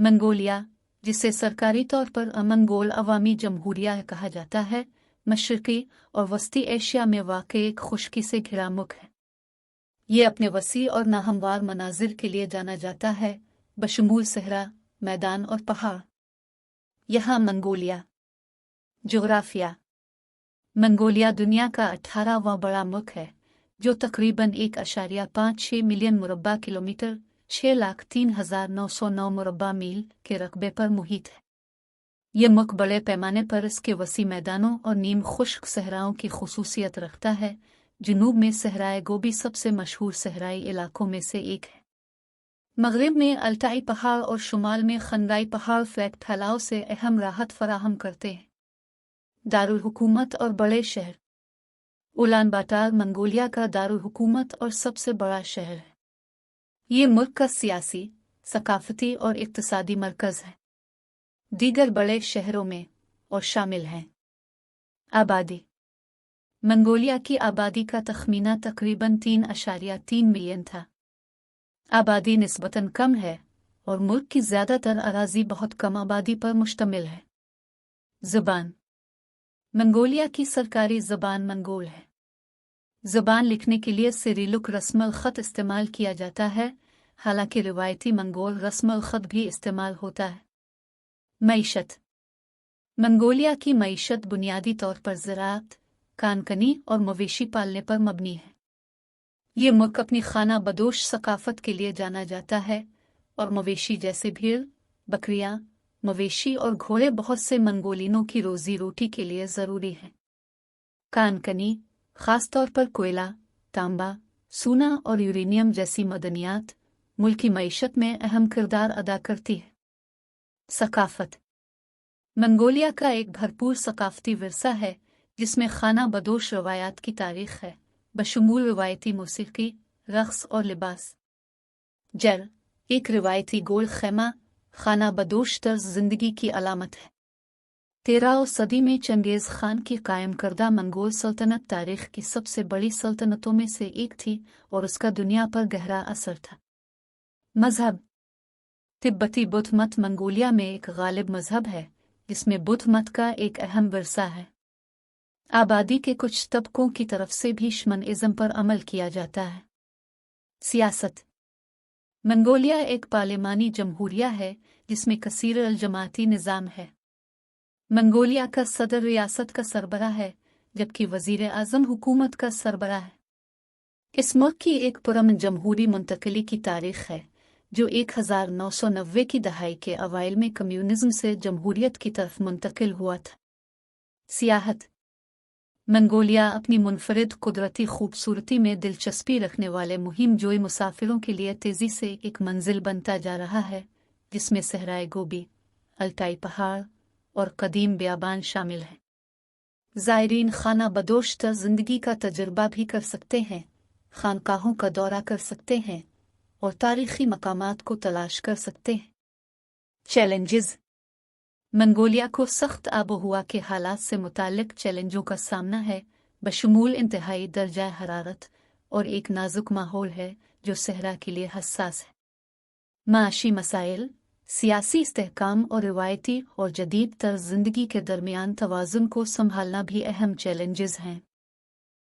Mongolia, जिसे सरकारी तौर पर मंगोल अवामी जमहूरिया कहा जाता है, मशरकी और वस्ती एशिया में वाक़ई एक खुश्की से घिरा मुल्क है। ये अपने वसी और नाहमवार मनाजिर के लिए जाना जाता है, बशमूल सहरा, मैदान और पहाड़। यहाँ मंगोलिया। जोग्राफिया। मंगोलिया दुनिया का 18वां बड़ा मुल्क है, जो तकरीबन 1.56 मिलियन मुरब्बा किलोमीटर 6,03,909 मुरब्बा मील के रकबे पर मुहित है। यह मुल्क बड़े पैमाने पर इसके वसी मैदानों और नीम खुश्क सहराओं की खुसूसियत रखता है। जुनूब में सहराए गोबी सबसे मशहूर सहराई इलाकों में से एक है। मगरिब में अल्टाई पहाड़ और शुमाल में खंदाई पहाड़ फ्लैट फैलाव से अहम राहत फराहम करते हैं। दारुल हुकूमत और बड़े शहर। उलानबाटार मंगोलिया का दारुल हुकूमत और सबसे बड़ा शहर है। ये मुल्क का सियासी, सकाफती और इक्तिसादी मरकज़ है। दीगर बड़े शहरों में और शामिल हैं। आबादी। मंगोलिया की आबादी का तखमीना तकरीबन 3.3 मिलियन था। आबादी निस्बतन कम है और मुल्क की ज़्यादातर अराज़ी बहुत कम आबादी पर मुश्तमिल है। ज़बान। मंगोलिया की सरकारी ज़बान मंगोल है। ज़बान लिखने के लिए सिरिलिक रस्मुल ख़त इस्तेमाल किया जाता है, हालांकि रिवायती मंगोल रस्मुल ख़त भी इस्तेमाल होता है। मईशत। मंगोलिया की मईशत बुनियादी तौर पर ज़राअत, कानकनी और मवेशी पालने पर मबनी है। ये मुल्क अपनी खाना बदोश सकाफत के लिए जाना जाता है और मवेशी जैसे भेड़, बकरियां, मवेशी और घोड़े बहुत से मंगोलिनों की रोजी रोटी के लिए ज़रूरी हैं। कानकनी ख़ास तौर पर कोयला, तांबा, सोना और यूरेनियम जैसी मदनियात मुल्क की मईशत में अहम किरदार अदा करती है। सकाफत। मंगोलिया का एक भरपूर सकाफती विरसा है, जिसमें खाना बदोश रवायात की तारीख़ है, बशमूल रिवायती मौसीकी, रक़्स और लिबास। जर एक रिवायती गोल खैमा खाना बदोश तर्ज ज़िंदगी की अलामत है। 13वीं सदी में चंगेज़ खान की कायम करदा मंगोल सल्तनत तारीख़ की सबसे बड़ी सल्तनतों में से एक थी और उसका दुनिया पर गहरा असर था। मज़हब। तिब्बती बुद्ध मत मंगोलिया में एक गालिब मज़हब है, जिसमें बुद्ध मत का एक अहम विरसा है। आबादी के कुछ तबकों की तरफ से भी शमनिज़्म पर अमल किया जाता है। सियासत। मंगोलिया एक पार्लिमानी जमहूरिया है, जिसमें कसीर अल जमाती निज़ाम है। मंगोलिया का सदर रियासत का सरबराह है, जबकि वज़ीर आज़म हुकूमत का सरबराह है। इस मुल्क की एक पुरअमन जमहूरी मुंतकिली की तारीख़ है, जो 1990 की दहाई के अवाइल में कम्युनिज़्म से जमहूरियत की तरफ मुंतकिल हुआ था। सियाहत। मंगोलिया अपनी मुनफरिद कुदरती खूबसूरती में दिलचस्पी रखने वाले मुहिम जोई मुसाफिरों के लिए तेज़ी से एक मंजिल बनता जा रहा है, जिसमें सहराए गोबी, अल्टाई पहाड़ और कदीम बियाबान शामिल हैं। ज़ायरीन खाना बदोश ज़िंदगी का तजुर्बा भी कर सकते हैं, खानकाहों का दौरा कर सकते हैं और तारीख़ी मकामात को तलाश कर सकते हैं। चैलेंजेस। मंगोलिया को सख्त आबोहवा के हालात से मुताल्लिक चैलेंजों का सामना है, बशमूल इंतहाई दर्जा हरारत और एक नाजुक माहौल है जो सहरा के लिए हसास है। माशी मसाइल, सियासी इस्तेहकाम और रिवायती और जदीद तर्ज ज़िंदगी के दरमियान तवाज़ुन को संभालना भी अहम चैलेंजेस हैं।